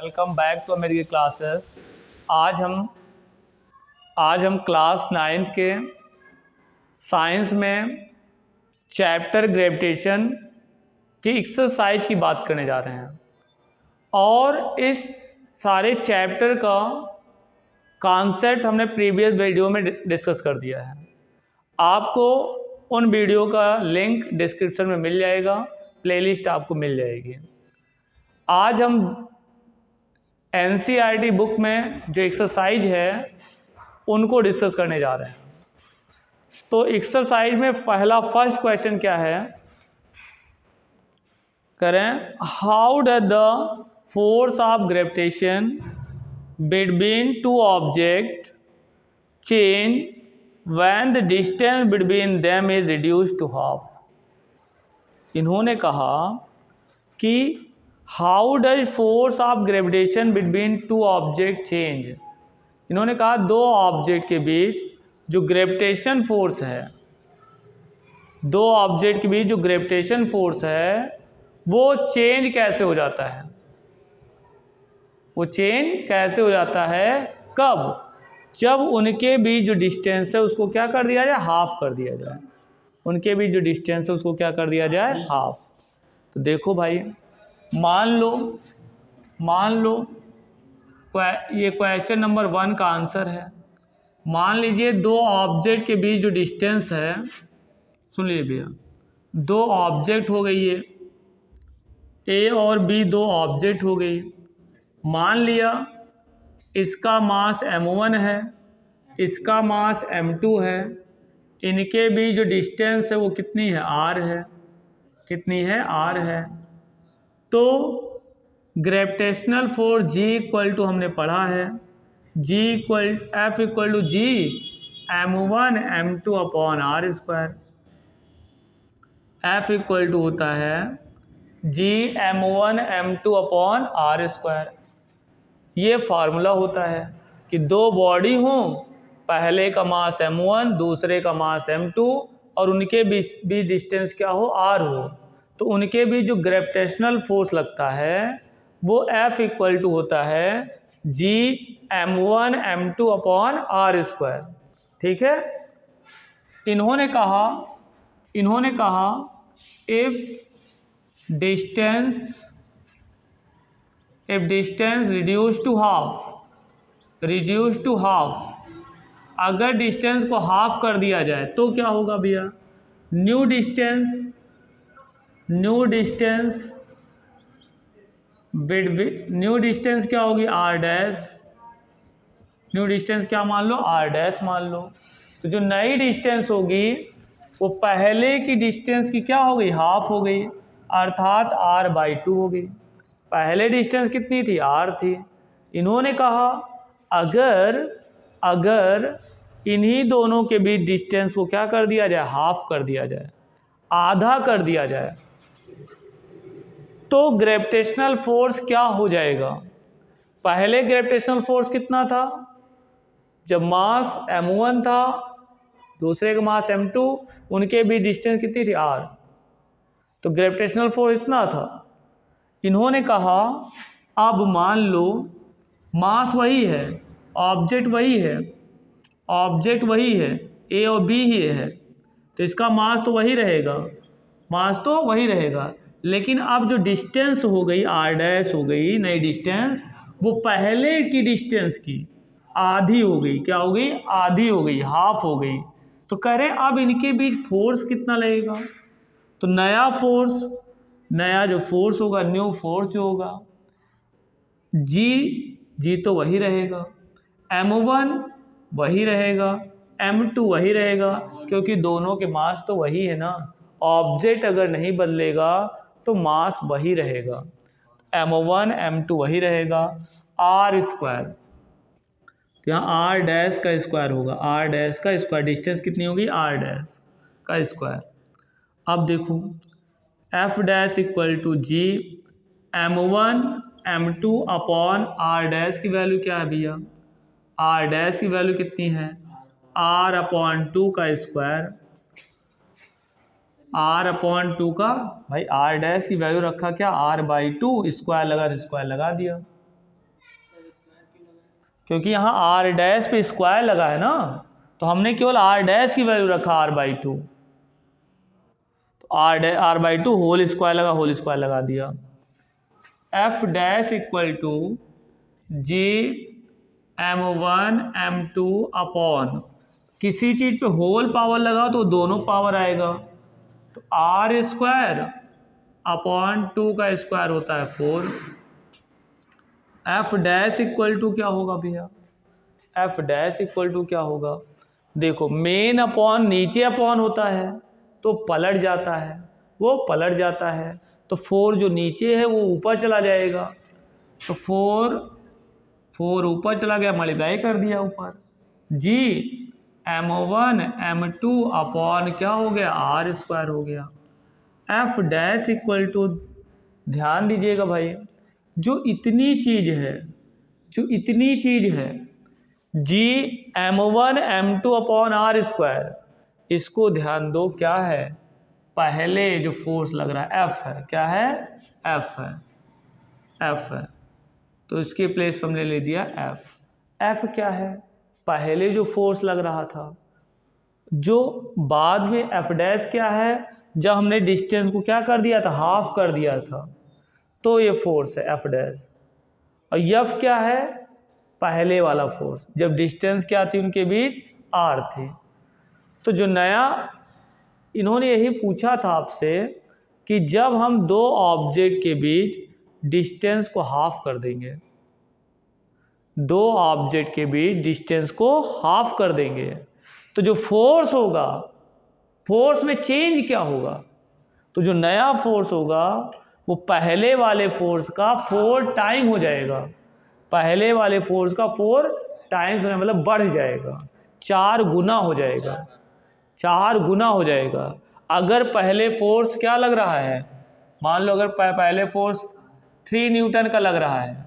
Welcome back to मेरी classes. आज हम क्लास 9th के साइंस में चैप्टर ग्रेविटेशन की एक्सरसाइज की बात करने जा रहे हैं और इस सारे चैप्टर का कॉन्सेप्ट हमने प्रीवियस वीडियो में डिस्कस कर दिया है। आपको उन वीडियो का लिंक डिस्क्रिप्शन में मिल जाएगा, प्लेलिस्ट आपको मिल जाएगी। आज हम NCERT बुक में जो एक्सरसाइज है उनको डिस्कस करने जा रहे हैं। तो एक्सरसाइज में फर्स्ट क्वेश्चन क्या है, करें how does the force of gravitation between two object change when the distance between them is reduced to half. इन्होंने कहा कि how does force of gravitation between two object change. इन्होंने कहा दो ऑब्जेक्ट के बीच जो ग्रेविटेशन फोर्स है, दो ऑब्जेक्ट के बीच जो ग्रेविटेशन फोर्स है वो चेंज कैसे हो जाता है। वो चेंज कैसे हो जाता है, कब? जब उनके बीच जो डिस्टेंस है उसको क्या कर दिया जाए, हाफ कर दिया जाए। उनके बीच जो डिस्टेंस है उसको क्या कर दिया जाए, हाफ। तो देखो भाई, मान लो ये क्वेश्चन नंबर 1 का आंसर है। मान लीजिए दो ऑब्जेक्ट के बीच जो डिस्टेंस है, सुन लीजिए भैया, दो ऑब्जेक्ट हो गई है, ए और बी दो ऑब्जेक्ट हो गई। मान लिया इसका मास m1 है, इसका मास m2 है। इनके बीच जो डिस्टेंस है वो कितनी है, r है। कितनी है, r है। तो gravitational force G equal to हमने पढ़ा है, F equal to G m1 m2 upon r square. F equal to होता है G m1 m2 upon r square. ये फार्मूला होता है कि दो बॉडी हों, पहले का मास m1 दूसरे का मास m2 और उनके बीच डिस्टेंस क्या हो, r हो। तो उनके बीच जो ग्रेविटेशनल फोर्स लगता है वो F इक्वल टू होता है G m1 m2 upon r square. ठीक है। इन्होंने कहा if distance reduce to half, अगर डिस्टेंस को हाफ कर दिया जाए तो क्या होगा भैया, न्यू डिस्टेंस क्या होगी, r डैश। न्यू डिस्टेंस क्या मान लो, r डैश मान लो। तो जो नई डिस्टेंस होगी वो पहले की डिस्टेंस की क्या हो गई, हाफ हो गई, अर्थात r/2 हो गई। पहले डिस्टेंस कितनी थी, r थी। इन्होंने कहा अगर इन्हीं दोनों के बीच डिस्टेंस को क्या कर दिया जाए, हाफ कर दिया जाए, आधा कर दिया जाए, तो ग्रेविटेशनल फोर्स क्या हो जाएगा। पहले ग्रेविटेशनल फोर्स कितना था, जब मास m1 था दूसरे का मास m2, उनके बीच डिस्टेंस कितनी थी, r। तो ग्रेविटेशनल फोर्स इतना था। इन्होंने कहा अब मान लो मास वही है, ऑब्जेक्ट वही है, ए और बी ही है, तो इसका मास तो वही रहेगा, लेकिन अब जो डिस्टेंस हो गई r डैश हो गई, नई डिस्टेंस, वो पहले की डिस्टेंस की आधी हो गई। क्या हो गई, आधी हो गई, हाफ हो गई। तो कह रहे हैं अब इनके बीच फोर्स कितना लगेगा। तो नया जो फोर्स होगा, न्यू फोर्स जो होगा, जी तो वही रहेगा, m1 वही रहेगा, m2 वही रहेगा, क्योंकि दोनों के मास तो वही है ना। ऑब्जेक्ट अगर नहीं बदलेगा तो मास वही रहेगा, m1 m2 वही रहेगा, r स्क्वायर। तो यहाँ r डैश का स्क्वायर होगा, r डैश का स्क्वायर, डिस्टेंस कितनी होगी, r डैश का स्क्वायर। अब देखो F dash equal to G m1 m2 upon r dash की वैल्यू क्या है भैया, r डैश की वैल्यू कितनी है, r अपॉन 2 का स्क्वायर। r अपॉन 2 का, भाई r डैश की वैल्यू रखा क्या, r/2, स्क्वायर लगा दिया। क्योंकि यहाँ आर डैश पे स्क्वायर लगा है ना, तो हमने केवल आर डैश की वैल्यू रखा r/2, तो r/2 होल स्क्वायर लगा दिया। F dash equal to G m1 m2 upon, किसी चीज पे होल पावर लगा तो दोनों पावर आएगा, तो r² अपॉन 2 का स्क्वायर होता है 4। एफ डैश इक्वल टू क्या होगा भैया, एफ डैश इक्वल टू क्या होगा, देखो मेन अपॉन नीचे अपॉन होता है तो पलट जाता है, वो पलट जाता है, तो 4 जो नीचे है वो ऊपर चला जाएगा, तो 4 ऊपर चला गया, मल्टीप्लाई कर दिया ऊपर, जी m1 m2 अपॉन क्या हो गया r² हो गया। एफ डैश इक्वल टू, ध्यान दीजिएगा भाई, जो इतनी चीज है जी m1 m2 अपॉन r², इसको ध्यान दो क्या है, पहले जो फोर्स लग रहा है एफ है, क्या है, एफ है, तो इसके प्लेस पर हमने ले दिया एफ क्या है, पहले जो फोर्स लग रहा था, जो बाद में एफ डैश क्या है, जब हमने डिस्टेंस को क्या कर दिया था, हाफ कर दिया था, तो ये फोर्स है एफ डैश। और एफ क्या है, पहले वाला फोर्स, जब डिस्टेंस क्या थी उनके बीच, आर थी। तो जो नया इन्होंने यही पूछा था आपसे कि जब हम दो ऑब्जेक्ट के बीच डिस्टेंस को हाफ कर देंगे, दो ऑब्जेक्ट के बीच डिस्टेंस को हाफ कर देंगे, तो जो फोर्स होगा, फोर्स में चेंज क्या होगा, तो जो नया फोर्स होगा वो पहले वाले फोर्स का 4 टाइम हो जाएगा, पहले वाले फोर्स का 4 टाइम्स होने मतलब बढ़ जाएगा, 4 गुना हो जाएगा, 4 गुना हो जाएगा। अगर पहले फोर्स क्या लग रहा है, मान लो अगर पहले फोर्स 3 न्यूटन का लग रहा है,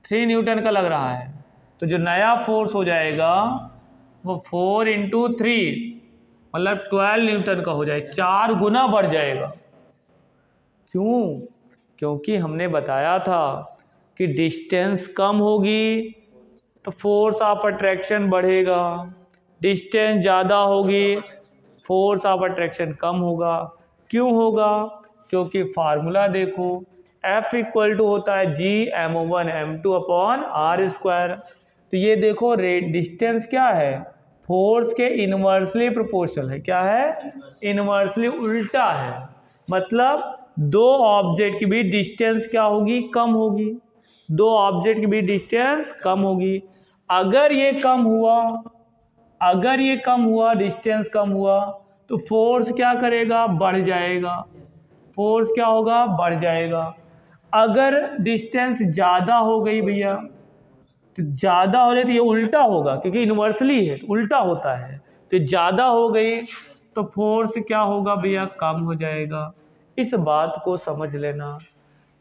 3 न्यूटन का लग रहा है, तो जो नया फोर्स हो जाएगा वो 4 × 3 मतलब 12 न्यूटन का हो जाए, 4 गुना बढ़ जाएगा। क्यों, क्योंकि हमने बताया था कि डिस्टेंस कम होगी तो फोर्स ऑफ अट्रैक्शन बढ़ेगा, डिस्टेंस ज़्यादा होगी फोर्स ऑफ अट्रैक्शन कम होगा। क्यों होगा, क्योंकि फार्मूला देखो, F इक्वल टू होता है जी m1 m2 अपॉन r²। तो ये देखो डिस्टेंस क्या है, फोर्स के इनवर्सली प्रोपोर्शनल है, क्या है, इनवर्सली उल्टा है, मतलब दो ऑब्जेक्ट के बीच डिस्टेंस क्या होगी, कम होगी, दो ऑब्जेक्ट के बीच डिस्टेंस कम होगी। अगर ये कम हुआ, डिस्टेंस कम हुआ, तो फोर्स क्या करेगा, बढ़ जाएगा, फोर्स क्या होगा, बढ़ जाएगा। अगर डिस्टेंस ज़्यादा हो गई भैया, तो ज़्यादा हो जाए तो ये उल्टा होगा, क्योंकि इन्वर्सली है उल्टा होता है, तो ज़्यादा हो गई तो फोर्स क्या होगा भैया, कम हो जाएगा। इस बात को समझ लेना।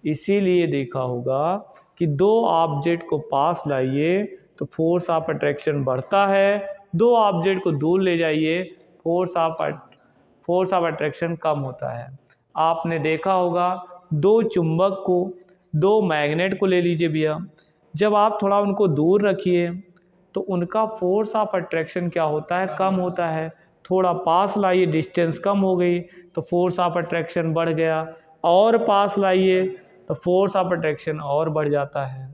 इसीलिए देखा होगा कि दो ऑब्जेक्ट को पास लाइए तो फोर्स ऑफ अट्रैक्शन बढ़ता है, दो ऑब्जेक्ट को दूर ले जाइए फोर्स ऑफ अट्रैक्शन कम होता है। आपने देखा होगा दो चुंबक को, दो मैग्नेट को ले लीजिए भैया, जब आप थोड़ा उनको दूर रखिए तो उनका फोर्स ऑफ अट्रैक्शन क्या होता है, कम होता है। थोड़ा पास लाइए, डिस्टेंस कम हो गई तो फोर्स ऑफ अट्रैक्शन बढ़ गया, और पास लाइए तो फोर्स ऑफ अट्रैक्शन और बढ़ जाता है।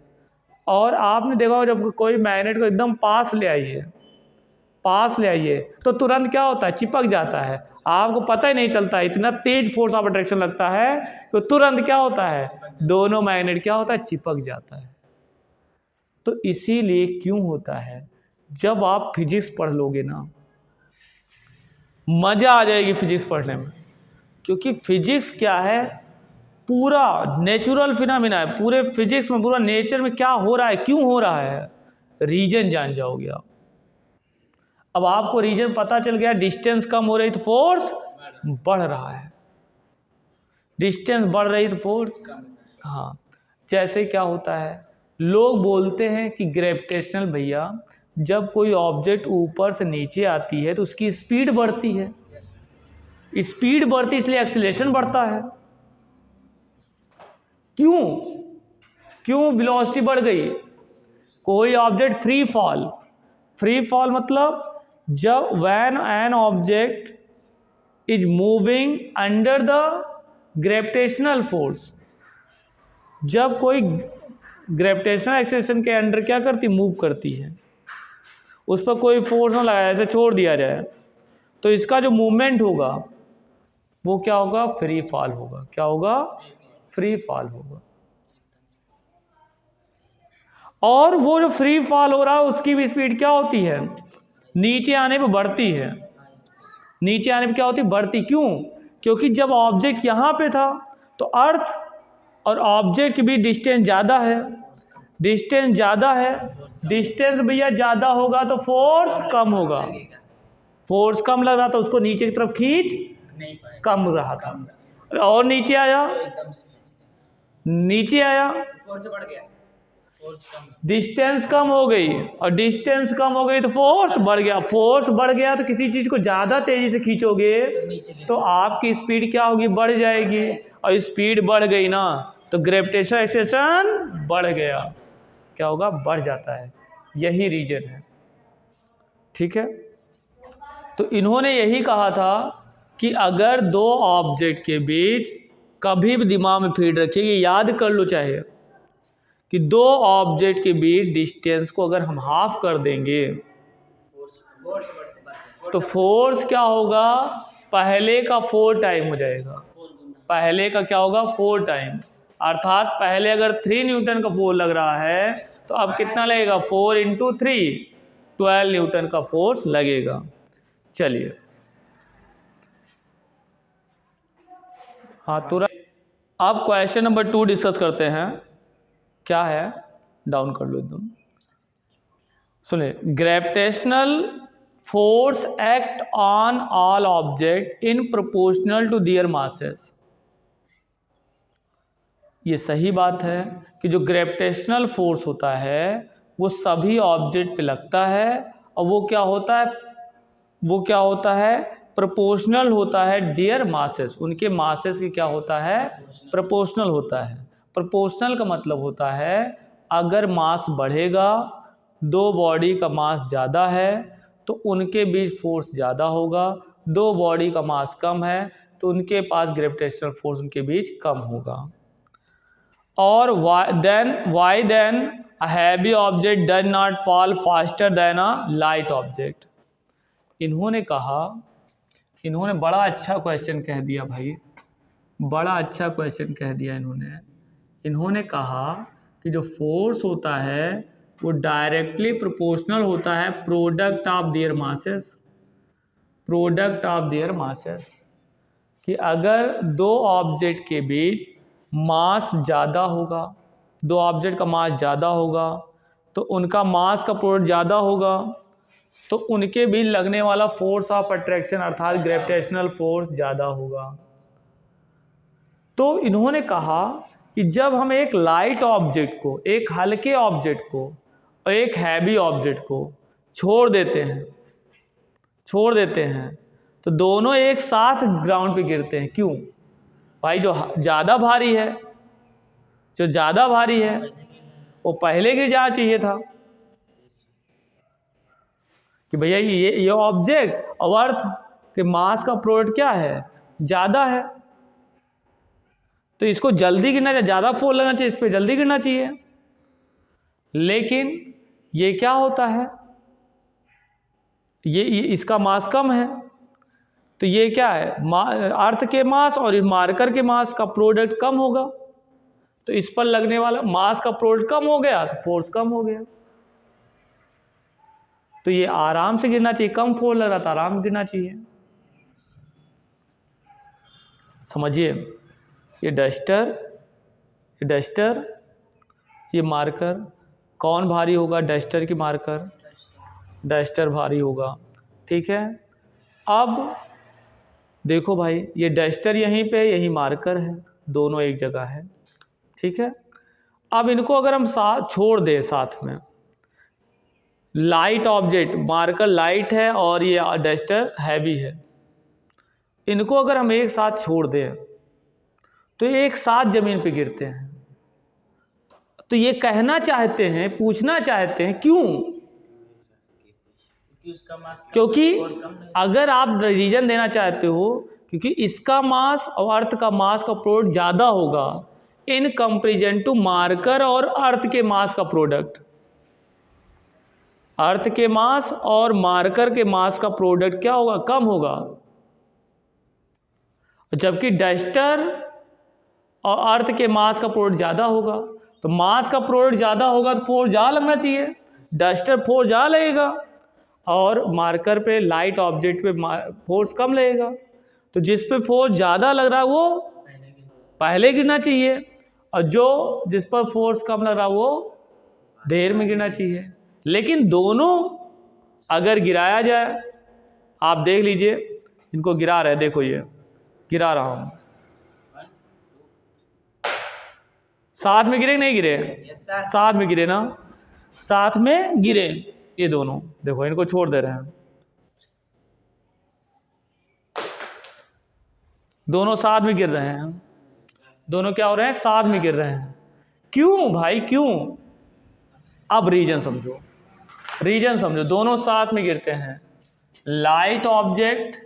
और आपने देखा होगा जब कोई मैग्नेट को एकदम पास ले आइए तो तुरंत क्या होता है, चिपक जाता है, आपको पता ही नहीं चलता, इतना तेज फोर्स ऑफ अट्रैक्शन लगता है तो तुरंत क्या होता है, दोनों मैग्नेट क्या होता है, चिपक जाता है। तो इसीलिए क्यों होता है, जब आप फिजिक्स पढ़ लोगे ना, मज़ा आ जाएगी फिजिक्स पढ़ने में, क्योंकि फिजिक्स क्या है, पूरा नेचुरल फिनोमेना है, पूरे फिजिक्स में पूरा नेचर में क्या हो रहा है, क्यों हो रहा है, रीजन जान जाओगे आप। अब आपको रीजन पता चल गया, डिस्टेंस कम हो रही तो फोर्स बढ़ रहा है, डिस्टेंस बढ़ रही तो फोर्स, हाँ। जैसे क्या होता है, लोग बोलते हैं कि ग्रेविटेशनल भैया, जब कोई ऑब्जेक्ट ऊपर से नीचे आती है तो उसकी स्पीड बढ़ती है, स्पीड बढ़ती इसलिए एक्सीलरेशन बढ़ता है। क्यों वेलोसिटी बढ़ गई, कोई object free fall, free fall मतलब जब when an object is moving under the gravitational force, जब कोई ग्रेविटेशनल एक्सेलरेशन के अंडर क्या करती, मूव करती है, उस पर कोई फोर्स ना लगाया, ऐसे छोड़ दिया जाए, तो इसका जो मूवमेंट होगा वो क्या होगा, फ्री फॉल होगा। क्या होगा, फ्री फॉल होगा। और वो जो फ्री फॉल हो रहा है उसकी भी स्पीड क्या होती है, नीचे आने पे बढ़ती है। नीचे आने पे क्या होती है, बढ़ती। क्यों, क्योंकि जब ऑब्जेक्ट यहाँ पे था तो अर्थ और ऑब्जेक्ट के बीच डिस्टेंस ज़्यादा है, डिस्टेंस ज़्यादा है, डिस्टेंस भैया ज़्यादा होगा तो फोर्स कम होगा, फोर्स कम लग रहा था, उसको नीचे की तरफ खींच कम रहा था, और नीचे आया, नीचे आया, डिस्टेंस कम हो गई, और डिस्टेंस कम हो गई तो फोर्स बढ़ गया, फोर्स बढ़ गया तो किसी चीज़ को ज़्यादा तेज़ी से खींचोगे तो आपकी स्पीड क्या होगी, बढ़ जाएगी, और स्पीड बढ़ गई ना तो ग्रेविटेशनल एक्सेलरेशन बढ़ गया, क्या होगा, बढ़ जाता है। यही रीजन है, ठीक है। तो इन्होंने यही कहा था कि अगर दो ऑब्जेक्ट के बीच, कभी भी दिमाग में फीड रखिए, याद कर लो चाहे, कि दो ऑब्जेक्ट के बीच डिस्टेंस को अगर हम हाफ कर देंगे तो फोर्स क्या होगा, पहले का 4 टाइम हो जाएगा, पहले का क्या होगा, 4 टाइम, अर्थात पहले अगर 3 न्यूटन का फोर्स लग रहा है तो अब कितना लगेगा, 4 × 3 12 न्यूटन का फोर्स लगेगा। चलिए, हाँ तुरंत अब क्वेश्चन नंबर 2 डिस्कस करते हैं। क्या है, डाउन कर लो एकदम, सुनिए। Gravitational force act on all object in proportional to their masses. ये सही बात है कि जो ग्रेविटेशनल फोर्स होता है वो सभी ऑब्जेक्ट पे लगता है, और वो क्या होता है, वो क्या होता है, प्रोपोर्शनल होता है देयर मासेस, उनके मासेस की क्या होता है, प्रोपोर्शनल होता है। प्रोपोर्शनल का मतलब होता है अगर मास बढ़ेगा, दो बॉडी का मास ज़्यादा है तो उनके बीच फोर्स ज़्यादा होगा, दो बॉडी का मास कम है तो उनके पास ग्रेविटेशनल फोर्स उनके बीच कम होगा। और why then a heavy object does not fall faster than a light object। इन्होंने कहा, इन्होंने बड़ा अच्छा क्वेश्चन कह दिया भाई, बड़ा अच्छा क्वेश्चन कह दिया इन्होंने। इन्होंने कहा कि जो फोर्स होता है वो डायरेक्टली प्रोपोर्शनल होता है product of their masses, product of their masses, कि अगर दो ऑब्जेक्ट के बीच मास ज़्यादा होगा, दो ऑब्जेक्ट का मास ज़्यादा होगा तो उनका मास का प्रोडक्ट ज़्यादा होगा, तो उनके बीच लगने वाला फोर्स ऑफ अट्रैक्शन अर्थात ग्रेविटेशनल फोर्स ज़्यादा होगा। तो इन्होंने कहा कि जब हम एक लाइट ऑब्जेक्ट को, एक हल्के ऑब्जेक्ट को और एक हैवी ऑब्जेक्ट को छोड़ देते हैं तो दोनों एक साथ ग्राउंड पे गिरते हैं। क्यों भाई, जो ज़्यादा भारी है, जो ज़्यादा भारी है वो पहले गिर जाना चाहिए था, कि भैया ये ऑब्जेक्ट और अर्थ के मास का प्रोडक्ट क्या है, ज़्यादा है, तो इसको जल्दी गिरना चाहिए, ज़्यादा फोर्स लगना चाहिए, इस पर जल्दी गिरना चाहिए। लेकिन ये क्या होता है, ये इसका मास कम है तो ये क्या है, अर्थ के मास और मार्कर के मास का प्रोडक्ट कम होगा, तो इस पर लगने वाला मास का प्रोडक्ट कम हो गया तो फोर्स कम हो गया, तो ये आराम से गिरना चाहिए, कम फोर्स लग रहा था आराम से गिरना चाहिए। समझिए, ये डस्टर, ये मार्कर, कौन भारी होगा, डस्टर की मार्कर, डस्टर भारी होगा, ठीक है। अब देखो भाई, ये डस्टर यहीं पे, यही मार्कर है, दोनों एक जगह है, ठीक है। अब इनको अगर हम साथ छोड़ दें, साथ में लाइट ऑब्जेक्ट, मार्कर लाइट है और ये डस्टर हैवी है, इनको अगर हम एक साथ छोड़ दें तो एक साथ ज़मीन पे गिरते हैं, तो ये कहना चाहते हैं, पूछना चाहते हैं क्यों? क्योंकि अगर आप रीजन देना चाहते हो, क्योंकि इसका मास और अर्थ का मास का प्रोडक्ट ज़्यादा होगा इन कंपेरिजन टू मार्कर और अर्थ के मास का प्रोडक्ट। अर्थ के मास और मार्कर के मास का प्रोडक्ट क्या होगा? कम होगा। जबकि डस्टर और अर्थ के मास का प्रोडक्ट ज़्यादा होगा। तो मास का प्रोडक्ट ज़्यादा होगा तो फोर्स ज़्यादा लगना चाहिए। डस्टर फोर्स ज़्यादा लगेगा और मार्कर पे, लाइट ऑब्जेक्ट पे फोर्स कम लगेगा। तो जिस पे फोर्स ज़्यादा लग रहा है वो पहले गिरना चाहिए, और जो जिस पर फोर्स कम लग रहा है वो देर में गिरना चाहिए। लेकिन दोनों अगर गिराया जाए, आप देख लीजिए इनको गिरा रहे, देखो ये गिरा रहा हूँ, साथ में गिरे नहीं गिरे? साथ में गिरे ना, साथ में गिरे ये दोनों। देखो इनको छोड़ दे रहे हैं, दोनों साथ में गिर रहे हैं। दोनों क्या हो रहे हैं? साथ में गिर रहे हैं। क्यों भाई, क्यों? अब रीजन समझो, रीजन समझो। दोनों साथ में गिरते हैं। Light object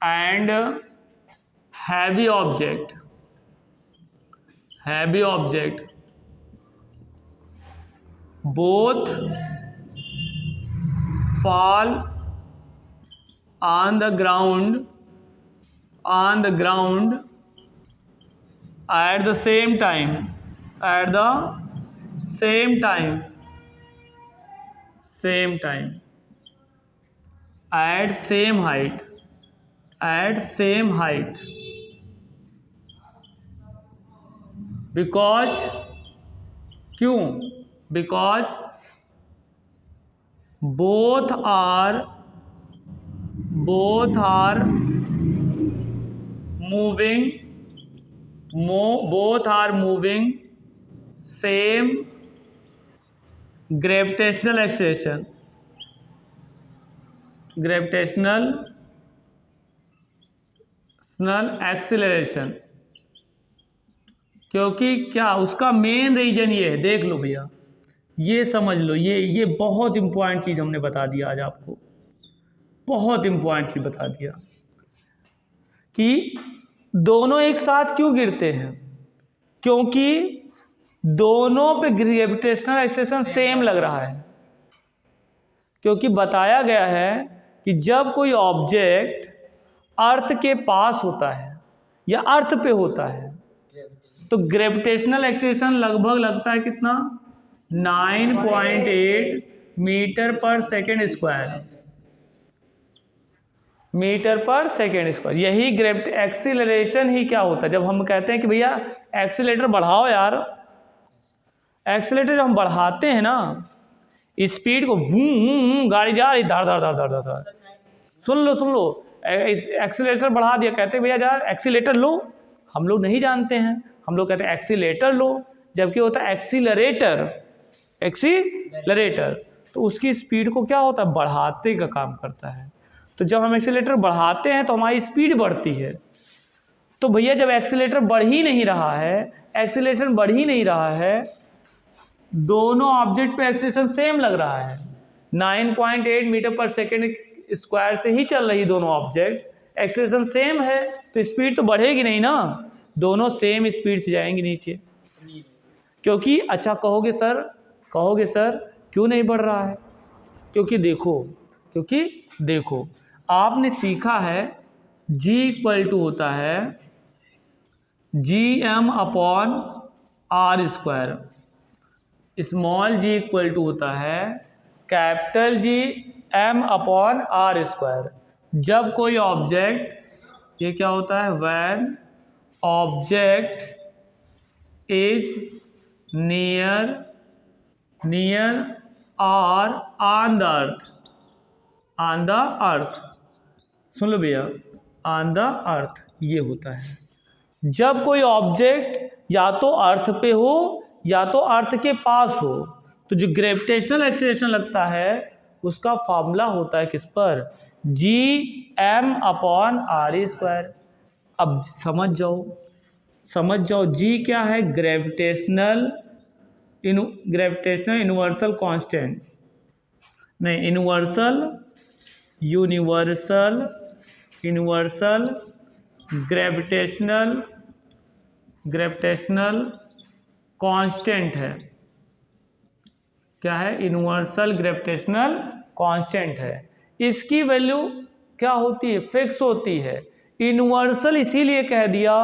and heavy object both fall on the ground at the same time, at same time, at same height, because क्यों? Because both are moving same gravitational acceleration, क्योंकि क्या उसका मेन रीजन ये है, देख लो भैया, ये समझ लो, ये बहुत इंपॉर्टेंट चीज़ हमने बता दिया आज आपको, बहुत इंपॉर्टेंट चीज़ बता दिया कि दोनों एक साथ क्यों गिरते हैं। क्योंकि दोनों पे ग्रेविटेशनल एक्सेलरेशन सेम लग रहा है। क्योंकि बताया गया है कि जब कोई ऑब्जेक्ट अर्थ के पास होता है या अर्थ पे होता है तो ग्रेविटेशनल एक्सेलरेशन लगभग लगता है कितना? 9.8 मीटर पर सेकेंड स्क्वायर। यही एक्सीलरेशन ही क्या होता है? जब हम कहते हैं कि भैया एक्सीलरेटर बढ़ाओ यार, एक्सीलरेटर जब हम बढ़ाते हैं ना, स्पीड को, गाड़ी जा रही धार धार धार धार धार धार, सुन लो, एक्सीलरेटर बढ़ा दिया, कहते हैं भैया यार एक्सीलरेटर लो। हम लोग नहीं जानते हैं, हम लोग कहते हैं एक्सीलरेटर लो, जबकि होता है एक्सीलरेटर। तो उसकी स्पीड को क्या होता है? बढ़ाते का काम करता है। तो जब हम एक्सीलरेटर बढ़ाते हैं तो हमारी स्पीड बढ़ती है। तो भैया जब एक्सीलरेटर बढ़ ही नहीं रहा है, एक्सीलरेशन बढ़ ही नहीं रहा है, दोनों ऑब्जेक्ट पे एक्सीलरेशन सेम लग रहा है, 9.8 मीटर पर सेकेंड स्क्वायर से ही चल रही दोनों ऑब्जेक्ट, एक्सीलरेशन सेम है, तो स्पीड तो बढ़ेगी नहीं ना, दोनों सेम स्पीड से जाएंगे नीचे। क्योंकि अच्छा कहोगे सर क्यों नहीं बढ़ रहा है? क्योंकि देखो आपने सीखा है G इक्वल टू होता है Gm/r square, small g equal to होता है कैपिटल Gm/r स्क्वायर। जब कोई ऑब्जेक्ट, ये क्या होता है? व्हेन ऑब्जेक्ट इज नियर और ऑन द अर्थ, सुन लो भैया, ऑन द अर्थ ये होता है। जब कोई ऑब्जेक्ट या तो अर्थ पे हो या तो अर्थ के पास हो, तो जो ग्रेविटेशनल एक्सीलरेशन लगता है उसका फॉर्मूला होता है किस पर? Gm/r square. अब समझ समझ जाओ जी क्या है, ग्रेविटेशनल यूनिवर्सल कांस्टेंट, नहीं यूनिवर्सल ग्रेविटेशनल कांस्टेंट है। क्या है? यूनिवर्सल ग्रेविटेशनल कांस्टेंट है। इसकी वैल्यू क्या होती है? फिक्स होती है। यूनिवर्सल इसीलिए कह दिया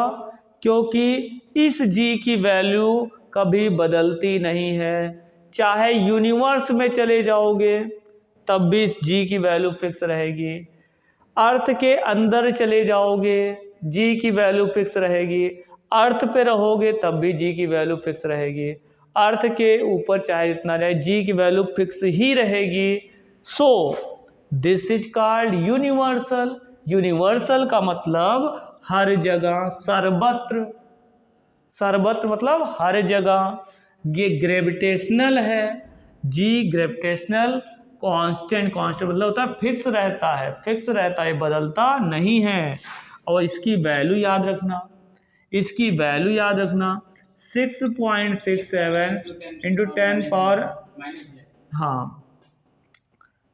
क्योंकि इस जी की वैल्यू कभी बदलती नहीं है। चाहे यूनिवर्स में चले जाओगे तब भी इस जी की वैल्यू फिक्स रहेगी, अर्थ के अंदर चले जाओगे जी की वैल्यू फिक्स रहेगी, अर्थ पे रहोगे तब भी जी की वैल्यू फिक्स रहेगी, अर्थ के ऊपर चाहे जितना जाए जी की वैल्यू फिक्स ही रहेगी। So this is called universal. Universal का मतलब हर जगह, सर्वत्र, सर्वत्र मतलब हर जगह। ये ग्रेविटेशनल है, जी ग्रेविटेशनल कांस्टेंट, कांस्टेंट मतलब होता है फिक्स रहता है, फिक्स रहता है, बदलता नहीं है। और इसकी वैल्यू याद रखना, इसकी वैल्यू याद रखना 6.67 इंटू 10 पावर, हाँ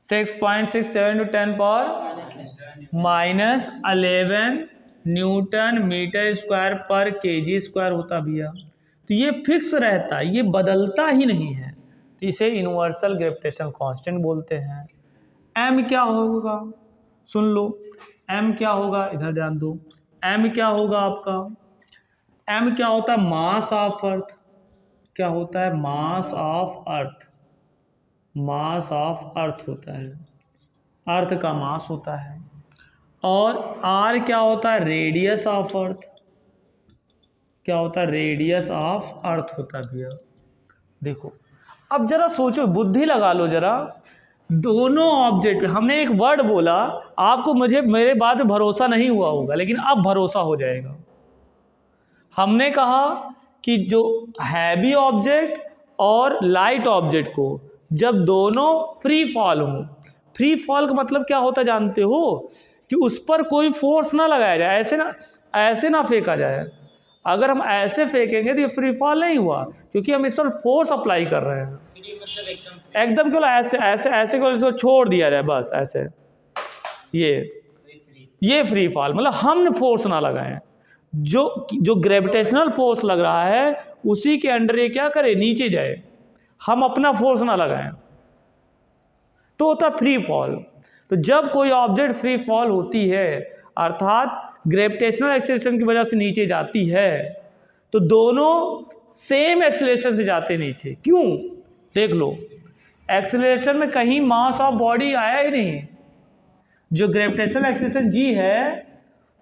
6.67 into 10 power -11 newton metre square पर केजी स्क्वायर होता भैया। तो ये फिक्स रहता है, ये बदलता ही नहीं है, तो इसे यूनिवर्सल ग्रेविटेशन कांस्टेंट बोलते हैं। एम क्या होगा? सुन लो, एम क्या होगा, इधर ध्यान दो। एम क्या होगा आपका? एम क्या होता है? मास ऑफ अर्थ। क्या होता है? मास ऑफ अर्थ, मास ऑफ अर्थ होता है, अर्थ का मास होता है। और आर क्या होता है? रेडियस ऑफ अर्थ। क्या होता है? रेडियस ऑफ अर्थ होता है भैया। देखो अब जरा सोचो, बुद्धि लगा लो जरा, दोनों ऑब्जेक्ट पे हमने एक वर्ड बोला, आपको मुझे मेरे बात पे भरोसा नहीं हुआ होगा, लेकिन अब भरोसा हो जाएगा। हमने कहा कि जो हैवी ऑब्जेक्ट और लाइट ऑब्जेक्ट को जब दोनों फ्री फॉल हों, फ्री फॉल का मतलब क्या होता है जानते हो? कि उस पर कोई फोर्स ना लगाया जाए, ऐसे ना फेंका जाए। अगर हम ऐसे फेंकेंगे तो ये फ्री फॉल नहीं हुआ, क्योंकि हम इस पर फोर्स अप्लाई कर रहे हैं। एकदम क्यों? ऐसे ऐसे ऐसे को इसको छोड़ दिया जाए बस ऐसे, ये फ्री फॉल मतलब हमने फोर्स ना लगाएं। जो ग्रेविटेशनल फोर्स लग रहा है उसी के अंडर ये क्या करे? नीचे जाए, हम अपना फोर्स ना लगाएं, तो होता फ्री फॉल। तो जब कोई ऑब्जेक्ट फ्री फॉल होती है, अर्थात ग्रेविटेशनल एक्सेलरेशन की वजह से नीचे जाती है, तो दोनों सेम एक्सेलरेशन से जाते नीचे। क्यों? देख लो, एक्सेलरेशन में कहीं मास ऑफ बॉडी आया ही नहीं। जो ग्रेविटेशनल एक्सेलरेशन जी है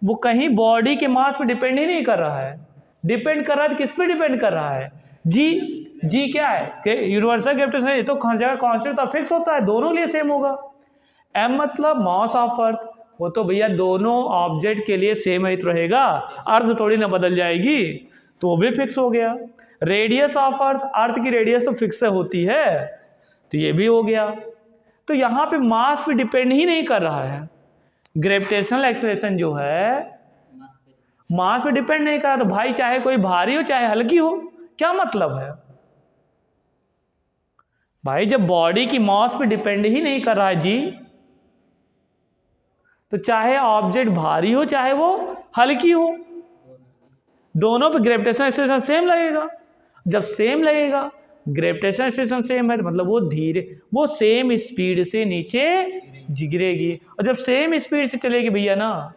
वो कहीं बॉडी के मास पे डिपेंड ही नहीं कर रहा है। डिपेंड कर रहा है, किस पे डिपेंड कर रहा है? जी क्या है? Universal gravitation. ये तो हर जगह कांस्टेंट तो फिक्स होता है, दोनों लिए सेम होगा। एम मतलब मास ऑफ अर्थ, वो तो भैया दोनों ऑब्जेक्ट के लिए सेम ही रहेगा, अर्थ थोड़ी ना बदल जाएगी, तो वो भी फिक्स हो गया। रेडियस ऑफ अर्थ, अर्थ की रेडियस तो फिक्स होती है, तो ये भी हो गया। तो यहाँ पे मास पे डिपेंड ही नहीं कर रहा है। ग्रेविटेशनल एक्सेलरेशन जो है मास पे डिपेंड नहीं कर रहा, तो भाई चाहे कोई भारी हो चाहे हल्की हो, क्या मतलब है भाई? जब बॉडी की मास पे डिपेंड ही नहीं कर रहा है जी, तो चाहे ऑब्जेक्ट भारी हो चाहे वो हल्की हो, दोनों पे ग्रेविटेशनल एक्सेलरेशन सेम लगेगा। जब सेम लगेगा, ग्रेविटेशनल एक्सेलरेशन सेम है, तो मतलब वो सेम स्पीड से नीचे गिरेगी। और जब सेम स्पीड से चलेगी भैया ना,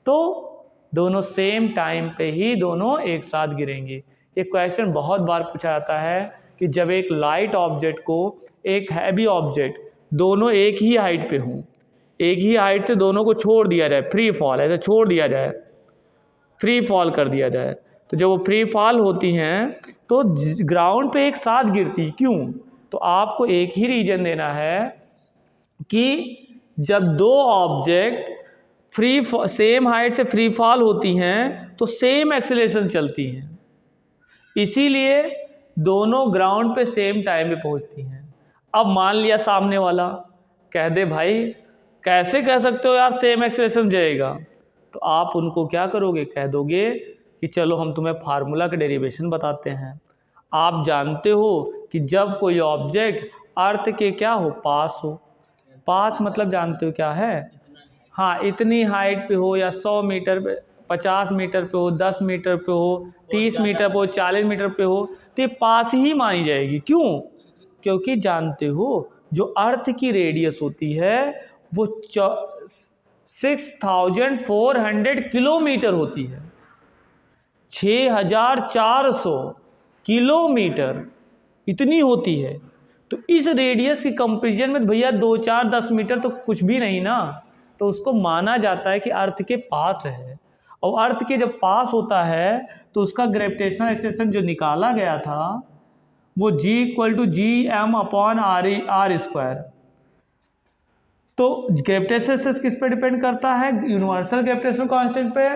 तो दोनों सेम टाइम पे ही दोनों एक साथ गिरेंगी। ये क्वेश्चन बहुत बार पूछा जाता है कि जब एक लाइट ऑब्जेक्ट को एक हैवी ऑब्जेक्ट, दोनों एक ही हाइट पे हों, एक ही हाइट से दोनों को छोड़ दिया जाए, फ्री फॉल ऐसे छोड़ दिया जाए, फ्री फॉल कर दिया जाए, तो जब वो फ्री फॉल होती हैं तो ग्राउंड पे एक साथ गिरती। क्यों? तो आपको एक ही रीजन देना है कि जब दो ऑब्जेक्ट सेम हाइट से फ्री फॉल होती हैं तो सेम एक्सेलरेशन चलती हैं, इसीलिए दोनों ग्राउंड पे सेम टाइम पे पहुंचती हैं। अब मान लिया सामने वाला कह दे भाई कैसे कह सकते हो यार सेम एक्सेलरेशन जाएगा, तो आप उनको क्या करोगे? कह दोगे कि चलो हम तुम्हें फार्मूला का डेरिवेशन बताते हैं। आप जानते हो कि जब कोई ऑब्जेक्ट अर्थ के क्या हो, पास हो, पास मतलब जानते हो क्या है, हाँ, इतनी हाइट पे हो, या 100 मीटर पे, 50 मीटर पे हो, 10 मीटर पे हो, 30 मीटर पे हो, 40 मीटर पे हो, तो ये पास ही मानी जाएगी। क्यों? क्योंकि जानते हो जो अर्थ की रेडियस होती है वो 6400 किलोमीटर होती है, 6400 किलोमीटर इतनी होती है। तो इस रेडियस की कंपेरिजन में भैया 2, 4, 10 मीटर तो कुछ भी नहीं ना, तो उसको माना जाता है कि अर्थ के पास है। और अर्थ के जब पास होता है तो उसका ग्रेविटेशनल एक्सलेशन जो निकाला गया था वो G=gm/r²। तो ग्रेविटेशनल एक्सलेशन किस पे डिपेंड करता है? यूनिवर्सल ग्रेविटेशनल कांस्टेंट पे,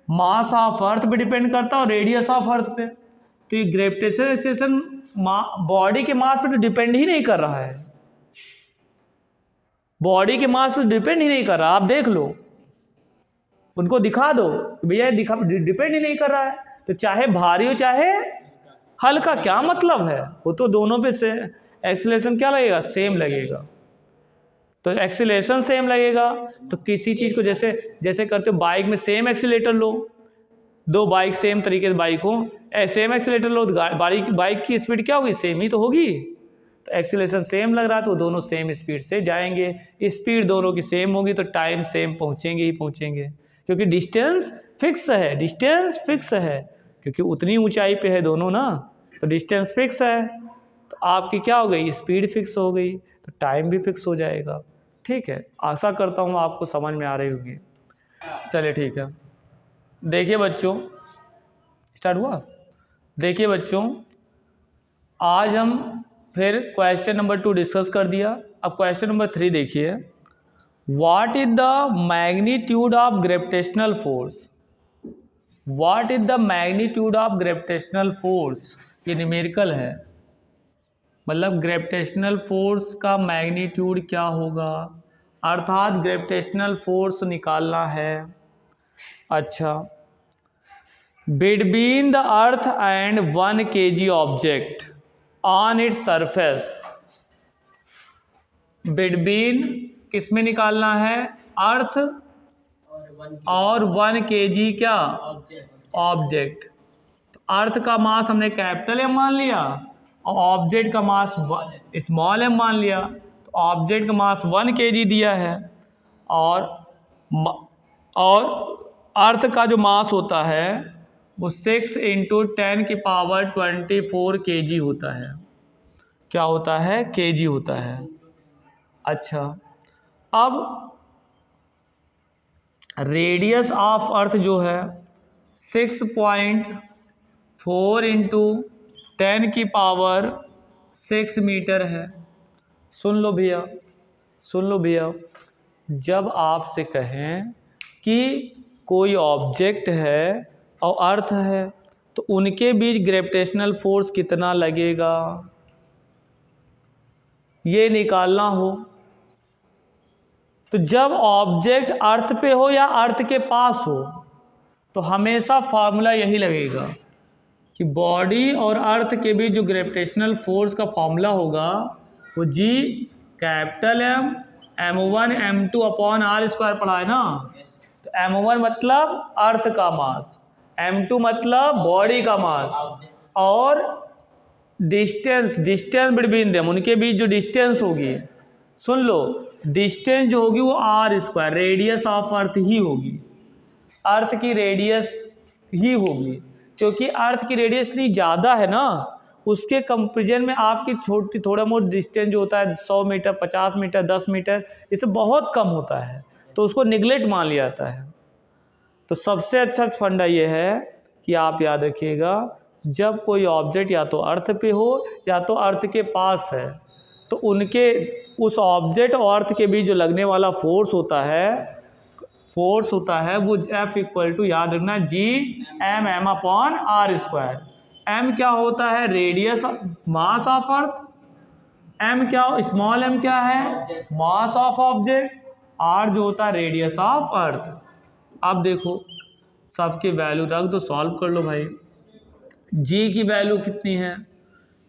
मास ऑफ अर्थ पे डिपेंड करता है और रेडियस ऑफ अर्थ पे। तो ये ग्रेविटेशनल एक्सलेशन बॉडी के मास पे तो डिपेंड ही नहीं कर रहा है, बॉडी के मास पे डिपेंड ही नहीं कर रहा। आप देख लो, उनको दिखा दो भैया डिपेंड ही नहीं कर रहा है, तो चाहे भारी हो चाहे हल्का, क्या मतलब है, वो तो दोनों पे से एक्सीलरेशन क्या लगेगा, सेम लगेगा। तो एक्सीलरेशन सेम लगेगा। तो किसी चीज़ को जैसे जैसे करते हो, बाइक में सेम एक्सीलेटर लो, दो बाइक सेम तरीके से बाइक हो, सेम एक्सीलेटर लो, बाइक की स्पीड क्या होगी, सेम ही तो होगी। तो एक्सीलरेशन सेम लग रहा है तो दोनों सेम स्पीड से जाएंगे, स्पीड दोनों की सेम होगी तो टाइम सेम पहुंचेंगे ही पहुंचेंगे, क्योंकि डिस्टेंस फिक्स है, डिस्टेंस फिक्स है, क्योंकि उतनी ऊंचाई पे है दोनों ना, तो डिस्टेंस फिक्स है। तो आपकी क्या हो गई, स्पीड फिक्स हो गई, तो टाइम भी फिक्स हो जाएगा। ठीक है, आशा करता हूँ आपको समझ में आ रही होगी। चलिए ठीक है, देखिए बच्चों, स्टार्ट हुआ। देखिए बच्चों, आज हम फिर क्वेश्चन नंबर 2 डिस्कस कर दिया। अब क्वेश्चन नंबर 3 देखिए, what is the magnitude of gravitational force. What is the magnitude of gravitational force, ये न्यूमेरिकल है, मतलब ग्रेविटेशनल फोर्स का मैग्नीट्यूड क्या होगा, अर्थात ग्रेविटेशनल फोर्स निकालना है। अच्छा, between the earth and 1 kg object on its surface, between किस में निकालना है, अर्थ और 1 kg क्या, ऑब्जेक्ट। तो अर्थ का मास हमने कैपिटल एम मान लिया और ऑब्जेक्ट का मास स्मॉल एम मान लिया। तो ऑब्जेक्ट का मास 1 kg दिया है और अर्थ का जो मास होता है वो 6 × 10⁻24 kg होता है। क्या होता है, kg होता है। अच्छा, अब रेडियस ऑफ अर्थ जो है 6.4 × 10⁻6 मीटर है। सुन लो भैया, सुन लो भैया, जब आपसे कहें कि कोई ऑब्जेक्ट है और अर्थ है तो उनके बीच ग्रेविटेशनल फोर्स कितना लगेगा ये निकालना हो, तो जब ऑब्जेक्ट अर्थ पे हो या अर्थ के पास हो तो हमेशा फार्मूला यही लगेगा कि बॉडी और अर्थ के बीच जो ग्रेविटेशनल फोर्स का फार्मूला होगा वो G capital M m1 m2 upon r² पढ़ा है ना। तो m1 मतलब अर्थ का मास, m2 मतलब बॉडी का मास, और डिस्टेंस बिटवीन देम, उनके बीच जो डिस्टेंस होगी, सुन लो, डिस्टेंस जो होगी वो r², रेडियस ऑफ अर्थ ही होगी, अर्थ की रेडियस ही होगी, क्योंकि अर्थ की रेडियस इतनी ज़्यादा है ना, उसके कंपेरिजन में आपकी छोटी थोड़ा बहुत डिस्टेंस जो होता है 100 मीटर, 50 मीटर, 10 मीटर, इससे बहुत कम होता है, तो उसको निगलेक्ट मान लिया जाता है। तो सबसे अच्छा फंडा ये है कि आप याद रखिएगा, जब कोई ऑब्जेक्ट या तो अर्थ पे हो या तो अर्थ के पास है तो उनके उस ऑब्जेक्ट और अर्थ के बीच जो लगने वाला फोर्स होता है वो F = याद रखना Gm/m/r²। m क्या होता है, radius mass of earth, m क्या, स्मॉल m क्या है, मास ऑफ ऑब्जेक्ट, r जो होता है रेडियस ऑफ अर्थ। अब देखो, सबकी वैल्यू रख दो, सॉल्व कर लो भाई। जी की वैल्यू कितनी है?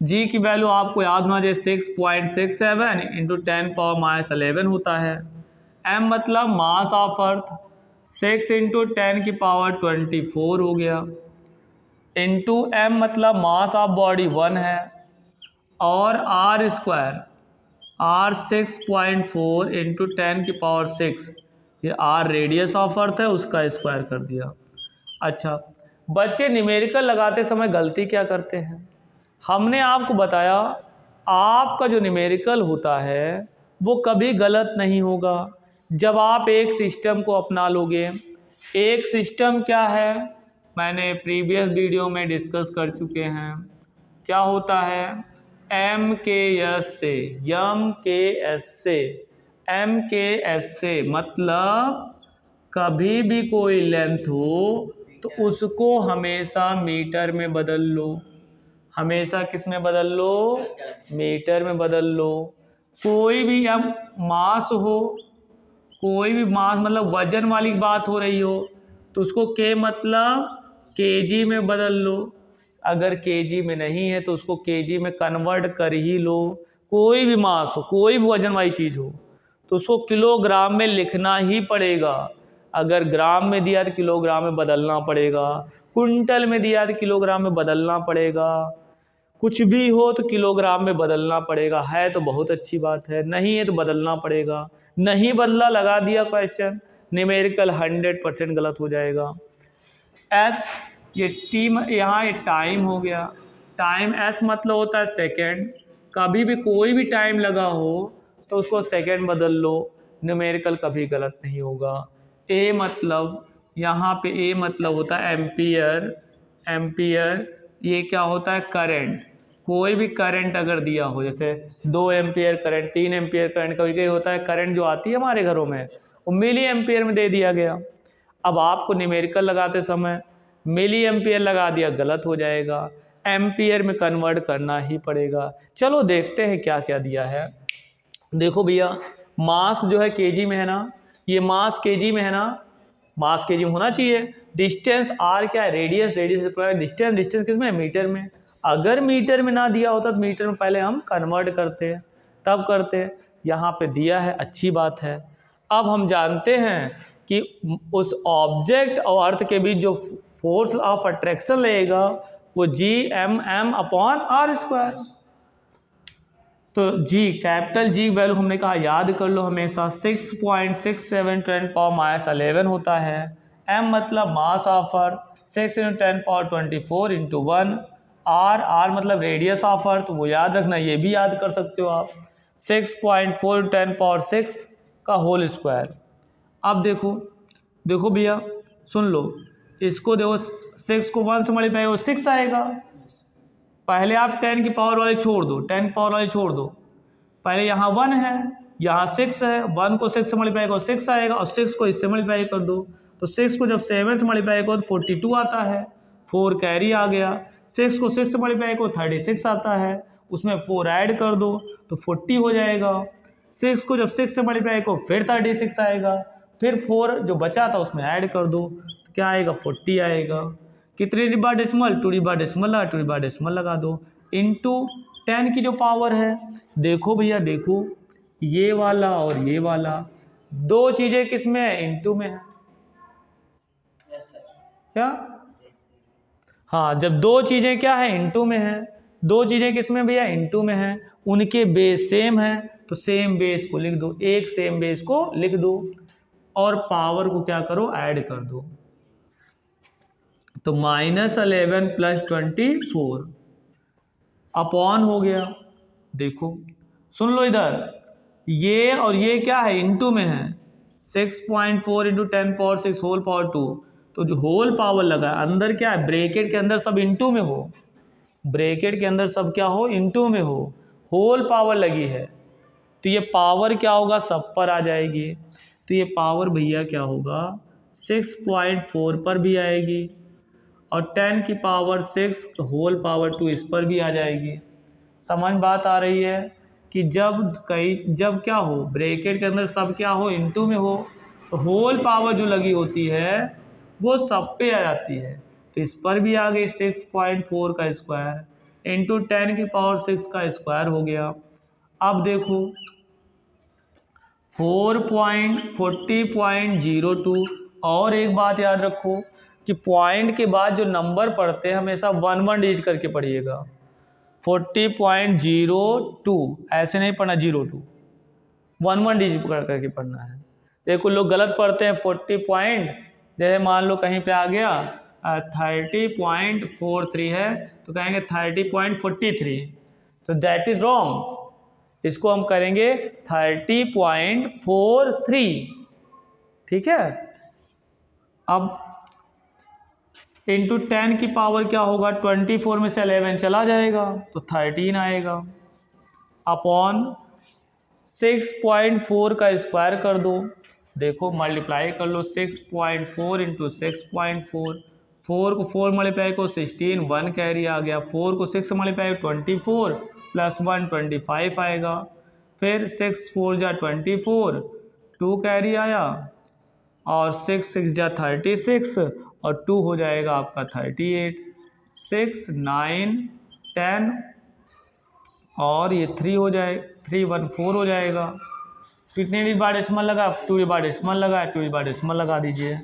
जी की वैल्यू आपको याद होना चाहिए 6.67 इंटू 10⁻11 होता है। एम मतलब मास ऑफ अर्थ, 6 इंटू 10⁻24 हो गया, इंटू एम मतलब मास ऑफ बॉडी 1 है, और आर स्क्वायर, आर 6.4 इंटू 10⁻6, ये आर रेडियस ऑफ अर्थ है, उसका स्क्वायर कर दिया। अच्छा, बच्चे न्यूमेरिकल लगाते समय गलती क्या करते हैं? हमने आपको बताया आपका जो न्यूमेरिकल होता है वो कभी गलत नहीं होगा जब आप एक सिस्टम को अपना लोगे। एक सिस्टम क्या है, मैंने प्रीवियस वीडियो में डिस्कस कर चुके हैं। क्या होता है? एम के एस से, एम के एस से, एम के एस से मतलब कभी भी कोई लेंथ हो तो उसको हमेशा मीटर में बदल लो। हमेशा किस में बदल लो? मीटर में बदल लो। कोई भी अब मास हो, कोई भी मास मतलब वजन वाली बात हो रही हो तो उसको के मतलब केजी में बदल लो। अगर केजी में नहीं है तो उसको केजी में कन्वर्ट कर ही लो। कोई भी मास हो, कोई भी वजन वाली चीज़ हो तो उसको किलोग्राम में लिखना ही पड़ेगा। अगर ग्राम में दिया तो किलोग्राम में बदलना पड़ेगा, कुंटल में दिया तो किलोग्राम में बदलना पड़ेगा, कुछ भी हो तो किलोग्राम में बदलना पड़ेगा। है तो बहुत अच्छी बात है, नहीं है तो बदलना पड़ेगा। नहीं बदला, लगा दिया क्वेश्चन, न्यूमेरिकल 100% गलत हो जाएगा। एस ये टी, यहाँ ये टाइम हो गया। टाइम एस मतलब होता है सेकेंड। कभी भी कोई भी टाइम लगा हो तो उसको सेकेंड बदल लो, न्यूमेरिकल कभी गलत नहीं होगा। ए मतलब, यहाँ पे ए मतलब होता है एम्पियर। एम्पियर ये क्या होता है? करंट। कोई भी करंट अगर दिया हो, जैसे 2 एम्पियर करंट, 3 एम्पियर करंट, कभी कभी होता है करंट जो आती है हमारे घरों में वो मिली एम्पियर में दे दिया गया। अब आपको न्यूमेरिकल लगाते समय मिली एम्पियर लगा दिया, गलत हो जाएगा, एम्पियर में कन्वर्ट करना ही पड़ेगा। चलो देखते हैं क्या क्या दिया है। देखो भैया, मास जो है केजी में है ना, ये मास केजी में है ना, मास केजी में होना चाहिए। डिस्टेंस आर क्या है? रेडियस, रेडियस डिस्टेंस, डिस्टेंस किस में? मीटर में। अगर मीटर में ना दिया होता तो मीटर में पहले हम कन्वर्ट करते, तब करते। यहाँ पे दिया है, अच्छी बात है। अब हम जानते हैं कि उस ऑब्जेक्ट और अर्थ के बीच जो फोर्स ऑफ अट्रैक्शन लगेगा वो G M M upon R square. तो जी, कैपिटल जी वैल्यू हमने कहा याद कर लो हमेशा 6.67 10⁻11 होता है। एम मतलब mass of earth, 6 × 10⁻24 into 1। R मतलब रेडियस ऑफ अर्थ, वो याद रखना, ये भी याद कर सकते हो आप, 6.4 10⁻6 का होल स्क्वायर। अब देखो भैया, सुन लो, इसको देखो, 6 को 1 से मल्टीप्लाई हो 6 आएगा। पहले आप 10 की पावर वाले छोड़ दो, 10 पावर वाले छोड़ दो। पहले यहाँ 1 है, यहाँ 6 है, 1 को 6 से मल्टीप्लाई करो 6 आएगा, और 6 को इससे मल्टीप्लाई कर दो तो 6 को जब 7 से मल्टीप्लाई करो तो 42 आता है, 4 कैरी आ गया। 6 को 6 से मल्टीप्लाई करो 36 आता है, उसमें 4 ऐड कर दो तो 40 हो जाएगा। 6 को जब 6 से मल्टीप्लाई करो फिर 36 आएगा, फिर 4 जो बचा था उसमें ऐड कर दो तो क्या आएगा? 40 आएगा। कितने डिब्बा डेसिमल? 2 डिब्बा डेसिमल लगा, 2 डिब्बा डेसिमल लगा दो, इंटू 10 की जो पावर है। देखो भैया, देखो ये वाला और ये वाला, दो चीज़ें किस में है? इंटू में है। क्या? हाँ, जब दो चीज़ें क्या है? इंटू में है। दो चीज़ें किस में भैया? इंटू में है। उनके बेस सेम है तो सेम बेस को लिख दो, एक सेम बेस को लिख दो, और पावर को क्या करो? ऐड कर दो। तो -11 + 24 अपॉन हो गया। देखो सुन लो इधर, ये और ये क्या है? इंटू में है। 6.4 × 10⁻6 होल पावर 2, तो जो होल पावर लगा है अंदर क्या है? ब्रैकेट के अंदर सब इंटू में हो, ब्रैकेट के अंदर सब क्या हो? इंटू में हो। होल पावर लगी है तो ये पावर क्या होगा? सब पर आ जाएगी। तो ये पावर भैया क्या होगा? 6.4 पर भी आएगी, और 10 की पावर 6 तो होल पावर 2 इस पर भी आ जाएगी। समझ बात आ रही है कि जब क्या हो? ब्रैकेट के अंदर सब क्या हो? इंटू में हो, तो होल पावर जो लगी होती है वो सब पे आ जाती है। तो इस पर भी आ गई 6.4 का स्क्वायर इंटू 10 की पावर 6 का स्क्वायर हो गया। अब देखो 4.40.02। और एक बात याद रखो कि पॉइंट के बाद जो नंबर पढ़ते हैं हमेशा 1 डिजिट करके पढ़िएगा। 40.02 ऐसे नहीं पढ़ना 02, 1 डिजिट करके पढ़ना है। देखो लोग गलत पढ़ते हैं 40 पॉइंट, जैसे मान लो कहीं पे आ गया 30.43 है तो कहेंगे 30.43, तो दैट इज रॉन्ग। इसको हम करेंगे 30.43, ठीक है। अब इंटू 10 की पावर क्या होगा, 24 में से 11 चला जाएगा तो 13 आएगा, अपॉन 6.4 का स्क्वायर कर दो। देखो मल्टीप्लाई कर लो 6.4 इंटू 6.4, 4 को 4 मल्टीप्लाई को 16, 1 कैरी आ गया, 4 को 6 मल्टीप्लाई 24 प्लस 1 25 आएगा, फिर 6 4 जा 24, 2 कैरी आया और 6 6 जा 36 और 2 हो जाएगा आपका 38, 6 9 10 और ये 3 हो जाए 3 1 4 हो जाएगा। कितने बार डेसिमल लगा, 2 बार डेसिमल लगा, 2 बार डेसिमल लगा दीजिए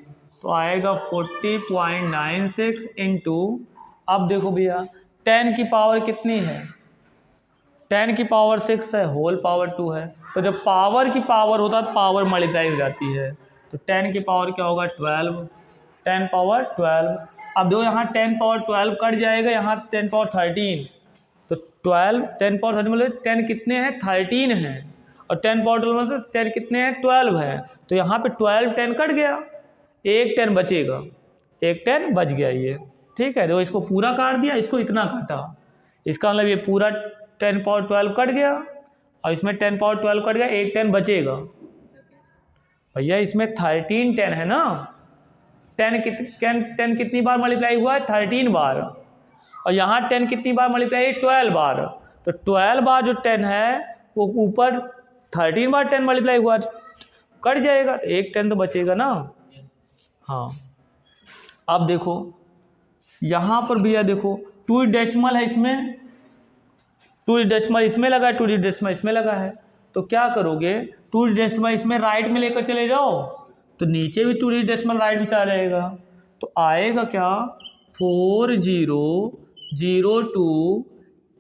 तो आएगा 40.96 इंटू, अब देखो भैया 10 की पावर कितनी है, 10 की पावर 6 है, होल पावर 2 है। तो जब पावर की पावर होता है तो पावर मल्टीप्लाई हो जाती है, तो 10 की पावर क्या होगा 12, 10 पावर 12। अब दो यहाँ 10 पावर 12 कट जाएगा, यहाँ 10 पावर 13, तो 12 10 पावर 13 मतलब 10 कितने हैं 13 हैं, और 10 पावर 12 मतलब 10 कितने हैं 12 है, तो यहाँ पे 12 10 कट गया, एक 10 बचेगा, एक 10 बच गया ये, ठीक है। तो इसको पूरा काट दिया, इसको इतना काटा, इसका मतलब ये पूरा 10 पावर 12 कट गया और इसमें 10 पावर 12 कट गया, एक 10 बचेगा। भैया इसमें 13 10 है ना, 10 कितनी बार मल्टीप्लाई हुआ है 13 बार, और यहाँ 10 कितनी बार मल्टीप्लाई है 12 बार, तो 12 बार जो 10 है वो ऊपर 13 बार 10 मल्टीप्लाई हुआ कट जाएगा, तो एक 10 तो बचेगा ना। हाँ अब देखो यहाँ पर भैया देखो 2 डेसिमल है, इसमें 2 डेसिमल इसमें लगा है, 2 डेसिमल इसमें लगा है, तो क्या करोगे 2 डेसिमल इसमें राइट में लेकर चले जाओ तो नीचे भी 2 डेसिमल राइट में चला जाएगा, तो आएगा क्या 4002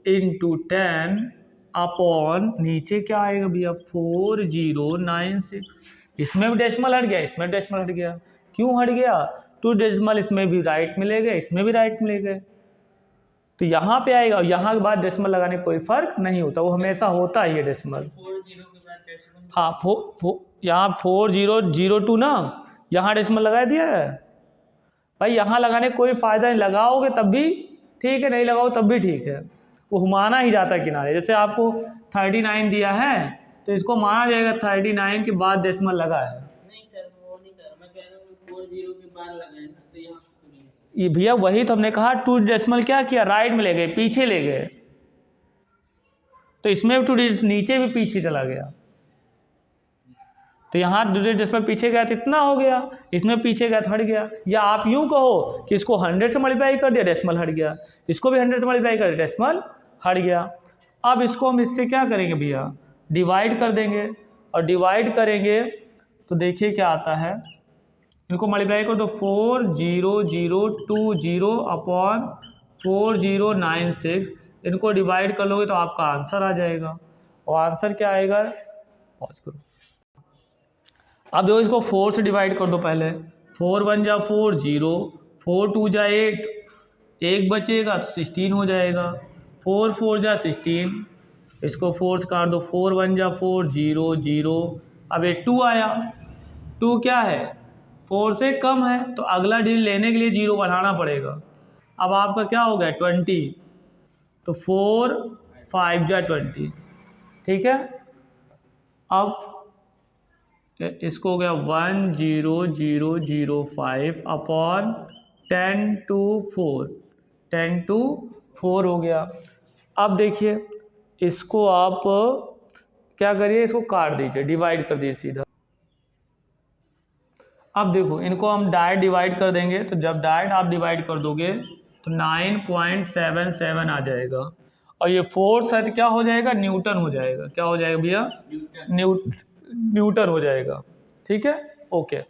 इंटू 10 अपॉन नीचे क्या आएगा भैया 4096, इसमें भी डेसिमल हट गया, इसमें डेसिमल हट गया, क्यों हट गया 2 डेसिमल इसमें भी राइट में ले गए, इसमें भी राइट में ले गए, तो यहाँ पे आएगा, और यहाँ के बाद डेसिमल लगाने कोई फर्क नहीं होता, वो हमेशा होता ही है डेसिमल। हाँ यहाँ 4002 ना, यहाँ डेसिमल लगा दिया है भाई, यहाँ लगाने कोई फ़ायदा नहीं, लगाओगे तब भी ठीक है, नहीं लगाओ तब भी ठीक है, वो माना ही जाता है किनारे। जैसे आपको 39 दिया है तो इसको माना जाएगा 39 के बाद डेसिमल लगा है। नहीं सर वो नहीं कर, मैं कह रहा हूँ 40 के बाद लगाए ना, तो यहाँ ये भैया वही तो हमने कहा 2 डेसिमल क्या किया राइट में ले गए, पीछे ले गए, तो इसमें भी 2 नीचे भी पीछे चला गया, तो यहाँ 2 डेसिमल पीछे गया तो इतना हो गया, इसमें पीछे गया तो हट गया। या आप यूँ कहो कि इसको 100 से मल्टीप्लाई कर दिया डेसिमल हट गया, इसको भी 100 से मल्टीप्लाई कर दिया डेसिमल हट गया। अब इसको हम इससे क्या करेंगे भैया डिवाइड कर देंगे, और डिवाइड करेंगे तो देखिए क्या आता है, इनको मल्टीप्लाई कर दो 40020 अपॉन 4096, इनको डिवाइड कर लोगे तो आपका आंसर आ जाएगा, और आंसर क्या आएगा पॉज करो। अब देखो इसको 4 से डिवाइड कर दो पहले, 4 1 जा 4 0, 4 2 जा 8, एक बचेगा तो 16 हो जाएगा, 4 4 जा 16, इसको 4 से काट दो, 4 1 जा 4 0 0, अब ये 2 आया, 2 क्या है 4 से कम है, तो अगला डिजिट लेने के लिए 0 बढ़ाना पड़ेगा। अब आपका क्या हो गया 20, तो 4 5 जा 20, ठीक है। अब इसको हो गया 10005 अपॉन 10 to 4, 10 to 4 हो गया। अब देखिए इसको आप क्या करिए, इसको काट दीजिए, डिवाइड कर दीजिए सीधा। अब देखो इनको हम डायरेक्ट डिवाइड कर देंगे, तो जब डायरेक्ट आप डिवाइड कर दोगे तो 9.77 आ जाएगा, और ये फोर्स है तो क्या हो जाएगा, न्यूटन हो जाएगा। क्या हो जाएगा भैया, न्यूटन। न्यूटन हो जाएगा। ठीक है, ओके।